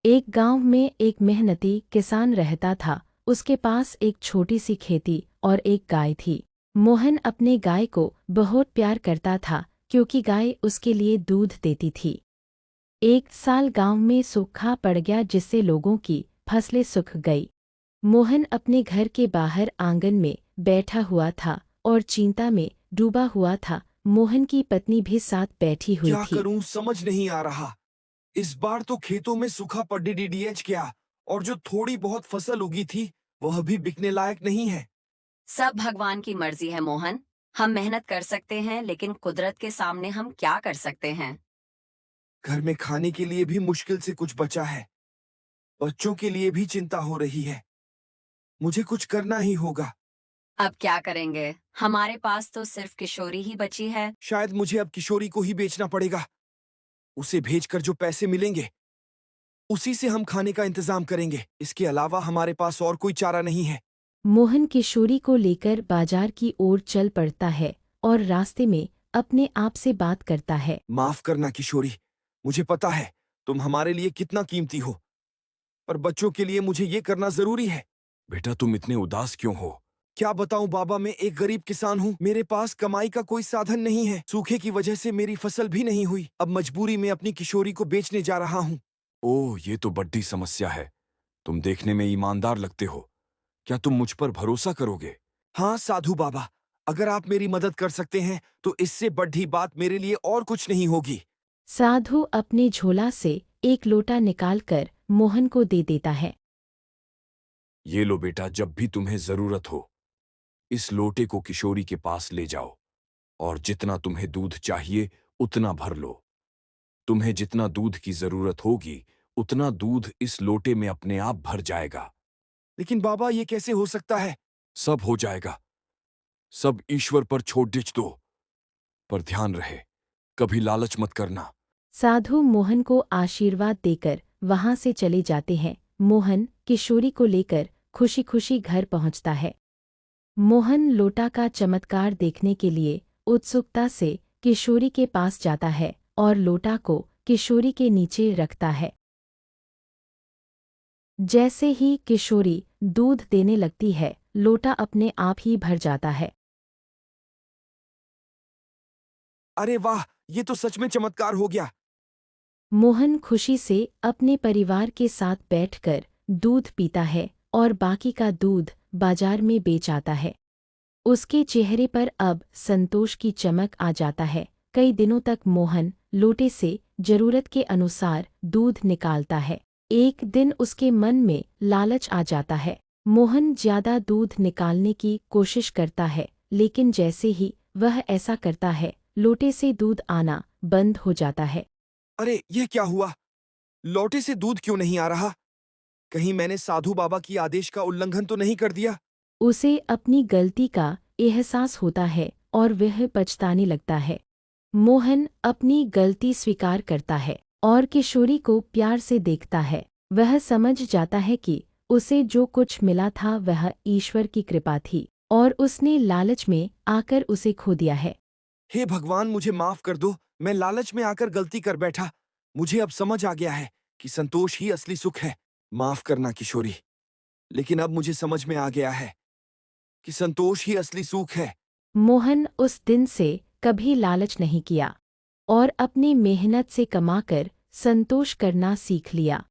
एक गांव में एक मेहनती किसान रहता था। उसके पास एक छोटी सी खेती और एक गाय थी। मोहन अपने गाय को बहुत प्यार करता था क्योंकि गाय उसके लिए दूध देती थी। एक साल गांव में सूखा पड़ गया जिससे लोगों की फसलें सूख गई। मोहन अपने घर के बाहर आंगन में बैठा हुआ था और चिंता में डूबा हुआ था। मोहन की पत्नी भी साथ बैठी हुई क्या थी। करूं समझ नहीं आ रहा। इस बार तो खेतों में सूखा पड़डीडीएच गया और जो थोड़ी बहुत फसल उगी थी वह भी बिकने लायक नहीं है। सब भगवान की मर्जी है मोहन। हम मेहनत कर सकते हैं लेकिन कुदरत के सामने हम क्या कर सकते हैं। घर में खाने के लिए भी मुश्किल से कुछ बचा है। बच्चों के लिए भी चिंता हो रही है। मुझे कुछ करना ही होगा। अब क्या करेंगे, हमारे पास तो सिर्फ किशोरी ही बची है। शायद मुझे अब किशोरी को ही बेचना पड़ेगा। उसे भेजकर जो पैसे मिलेंगे उसी से हम खाने का इंतजाम करेंगे। इसके अलावा हमारे पास और कोई चारा नहीं है। मोहन किशोरी को लेकर बाजार की ओर चल पड़ता है और रास्ते में अपने आप से बात करता है। माफ करना किशोरी, मुझे पता है तुम हमारे लिए कितना कीमती हो, पर बच्चों के लिए मुझे ये करना जरूरी है। बेटा तुम इतने उदास क्यों हो? क्या बताऊं बाबा, मैं एक गरीब किसान हूँ। मेरे पास कमाई का कोई साधन नहीं है। सूखे की वजह से मेरी फसल भी नहीं हुई। अब मजबूरी में अपनी किशोरी को बेचने जा रहा हूँ। ओह, ये तो बड़ी समस्या है। तुम देखने में ईमानदार लगते हो। क्या तुम मुझ पर भरोसा करोगे? हाँ साधु बाबा, अगर आप मेरी मदद कर सकते हैं तो इससे बड़ी बात मेरे लिए और कुछ नहीं होगी। साधु अपने झोला से एक लोटा निकालकर मोहन को दे देता है। ये लो बेटा, जब भी तुम्हें जरूरत हो इस लोटे को किशोरी के पास ले जाओ और जितना तुम्हें दूध चाहिए उतना भर लो। तुम्हें जितना दूध की जरूरत होगी उतना दूध इस लोटे में अपने आप भर जाएगा। लेकिन बाबा ये कैसे हो सकता है? सब हो जाएगा। सब ईश्वर पर छोड़ दीज दो। पर ध्यान रहे, कभी लालच मत करना। साधु मोहन को आशीर्वाद देकर वहां से चले जाते हैं। मोहन किशोरी को लेकर खुशी खुशी घर पहुंचता है। मोहन लोटा का चमत्कार देखने के लिए उत्सुकता से किशोरी के पास जाता है और लोटा को किशोरी के नीचे रखता है। जैसे ही किशोरी दूध देने लगती है, लोटा अपने आप ही भर जाता है। अरे वाह, ये तो सच में चमत्कार हो गया। मोहन खुशी से अपने परिवार के साथ बैठकर दूध पीता है और बाकी का दूध बाजार में बेच आता है। उसके चेहरे पर अब संतोष की चमक आ जाता है। कई दिनों तक मोहन लोटे से जरूरत के अनुसार दूध निकालता है। एक दिन उसके मन में लालच आ जाता है। मोहन ज्यादा दूध निकालने की कोशिश करता है, लेकिन जैसे ही वह ऐसा करता है, लोटे से दूध आना बंद हो जाता है। अरे ये क्या हुआ? लोटे से दूध क्यों नहीं आ रहा? कहीं मैंने साधु बाबा की आदेश का उल्लंघन तो नहीं कर दिया? उसे अपनी गलती का एहसास होता है और वह पछताने लगता है। मोहन अपनी गलती स्वीकार करता है और किशोरी को प्यार से देखता है। वह समझ जाता है कि उसे जो कुछ मिला था वह ईश्वर की कृपा थी और उसने लालच में आकर उसे खो दिया है। हे भगवान, मुझे माफ कर दो। मैं लालच में आकर गलती कर बैठा। मुझे अब समझ आ गया है कि संतोष ही असली सुख है। माफ करना किशोरी, लेकिन अब मुझे समझ में आ गया है कि संतोष ही असली सुख है। मोहन उस दिन से कभी लालच नहीं किया और अपनी मेहनत से कमाकर संतोष करना सीख लिया।